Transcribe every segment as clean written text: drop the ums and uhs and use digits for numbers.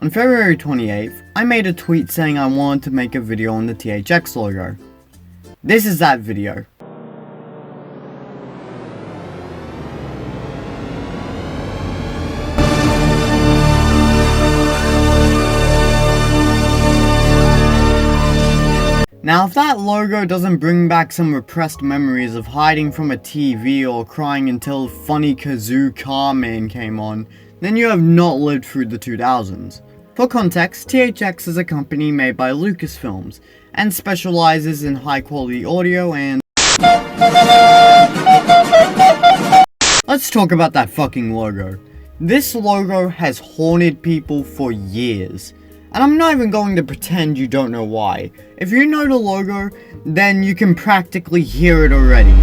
On February 28th, I made a tweet saying I wanted to make a video on the THX logo. This is that video. Now if that logo doesn't bring back some repressed memories of hiding from a TV or crying until Funny Kazoo Car Man came on, then you have not lived through the 2000s. For context, THX is a company made by Lucasfilms, and specializes in high quality audio and... Let's talk about that fucking logo. This logo has haunted people for years. And I'm not even going to pretend you don't know why. If you know the logo, then you can practically hear it already.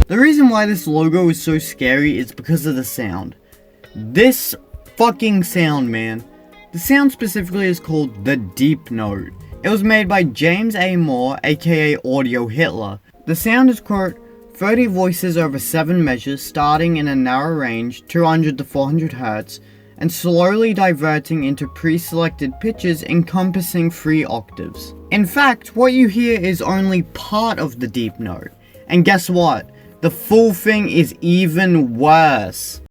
The reason why this logo is so scary is because of the sound. This fucking sound, man. The sound specifically is called the Deep Note. It was made by James A. Moore, aka Audio Hitler. The sound is, quote, 30 voices over 7 measures starting in a narrow range, 200 to 400 Hz, and slowly diverting into pre-selected pitches encompassing 3 octaves. In fact, what you hear is only part of the deep note. And guess what? The full thing is even worse.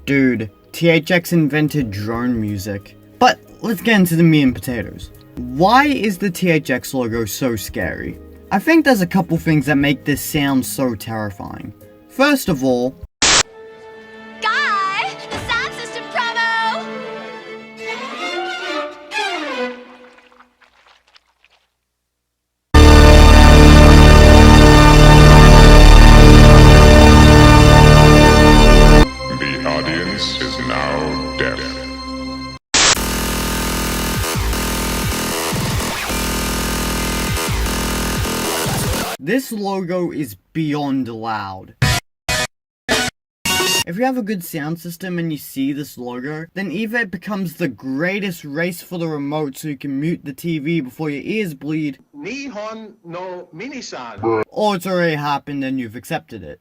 Dude, THX invented drone music. But let's get into the meat and potatoes. Why is the THX logo so scary? I think there's a couple things that make this sound so terrifying. First of all, Guy, the sound system promo! The audience is now deaf. this logo is beyond loud. If you have a good sound system and you see this logo, then either it becomes the greatest race for the remote so you can mute the TV before your ears bleed, Nihon no Minisan. or it's already happened and you've accepted it.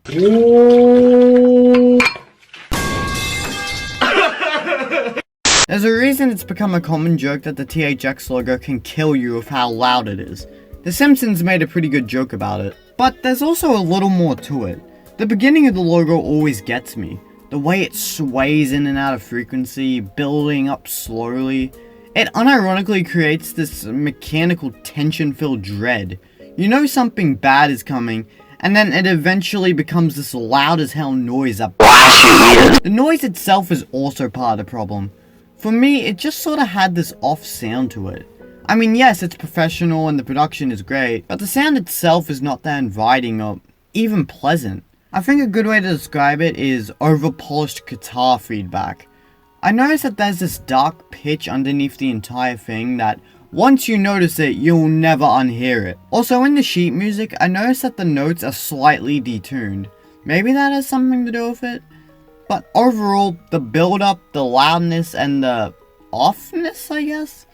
There's a reason it's become a common joke that the THX logo can kill you with how loud it is. The Simpsons made a pretty good joke about it. But there's also a little more to it. The beginning of the logo always gets me. The way it sways in and out of frequency, building up slowly. It unironically creates this mechanical tension-filled dread. You know something bad is coming, and then it eventually becomes this loud as hell noise that blasts your ears. The noise itself is also part of the problem. For me, it just sorta had this off sound to it. I mean, yes, it's professional and the production is great, but the sound itself is not that inviting or even pleasant. I think a good way to describe it is over-polished guitar feedback. I noticed that there's this dark pitch underneath the entire thing that once you notice it, you'll never unhear it. Also, in the sheet music, I noticed that the notes are slightly detuned. Maybe that has something to do with it? But overall, the build-up, the loudness, and the offness, I guess,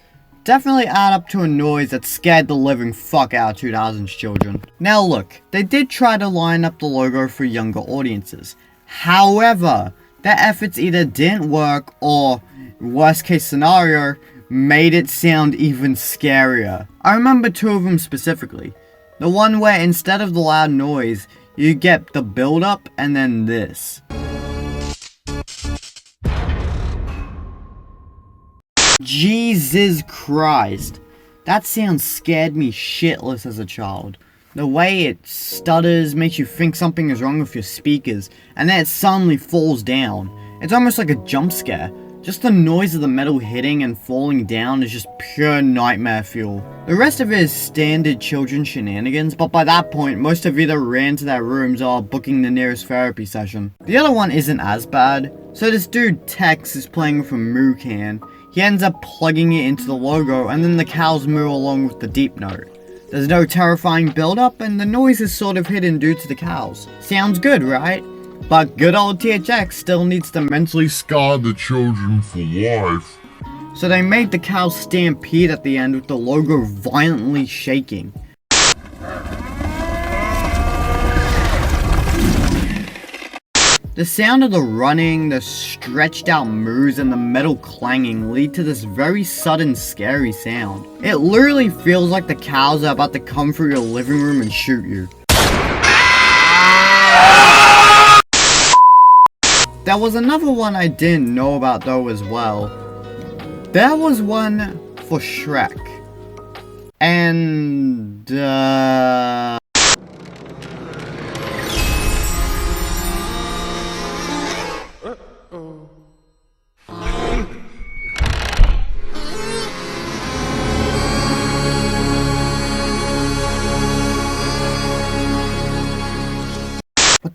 definitely add up to a noise that scared the living fuck out of 2000s children. Now look, they did try to line up the logo for younger audiences. However, their efforts either didn't work or, worst case scenario, made it sound even scarier. I remember 2 of them specifically. The one where instead of the loud noise, you get the build-up and then this. Jesus Christ, that sound scared me shitless as a child. The way it stutters makes you think something is wrong with your speakers, and then it suddenly falls down. It's almost like a jump scare. Just the noise of the metal hitting and falling down is just pure nightmare fuel. The rest of it is standard children shenanigans, but by that point, most have either ran to their rooms or are booking the nearest therapy session. The other one isn't as bad. So this dude Tex is playing with a moo can. He ends up plugging it into the logo, and then the cows moo along with the deep note. There's no terrifying build-up, and the noise is sort of hidden due to the cows. Sounds good, right? But good old THX still needs to mentally scar the children for life. So they made the cows stampede at the end with the logo violently shaking. The sound of the running, the stretched out moves, and the metal clanging lead to this very sudden scary sound. It literally feels like the cows are about to come through your living room and shoot you. There was another one I didn't know about though as well. There was one for Shrek. And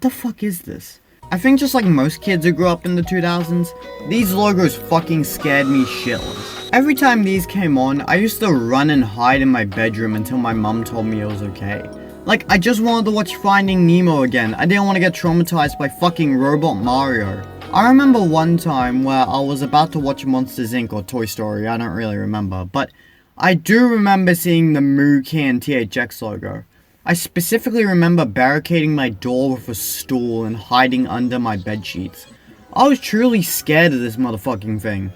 what the fuck is this? I think just like most kids who grew up in the 2000s, these logos fucking scared me shitless. Every time these came on, I used to run and hide in my bedroom until my mum told me it was okay. Like, I just wanted to watch Finding Nemo again. I didn't want to get traumatized by fucking Robot Mario. I remember one time where I was about to watch Monsters Inc. or Toy Story, I don't really remember, but I do remember seeing the Moo Can THX logo. I specifically remember barricading my door with a stool and hiding under my bedsheets. I was truly scared of this motherfucking thing.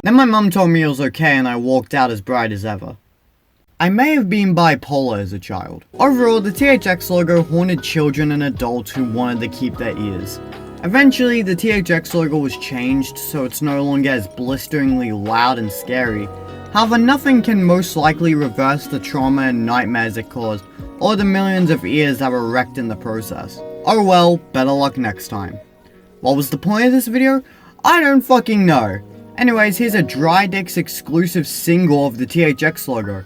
Then my mum told me it was okay and I walked out as bright as ever. I may have been bipolar as a child. Overall, the THX logo haunted children and adults who wanted to keep their ears. Eventually, the THX logo was changed so it's no longer as blisteringly loud and scary. However, nothing can most likely reverse the trauma and nightmares it caused, or the millions of ears that were wrecked in the process. Oh well, better luck next time. What was the point of this video? I don't fucking know. Anyways, here's a Dry Dicks exclusive single of the THX logo.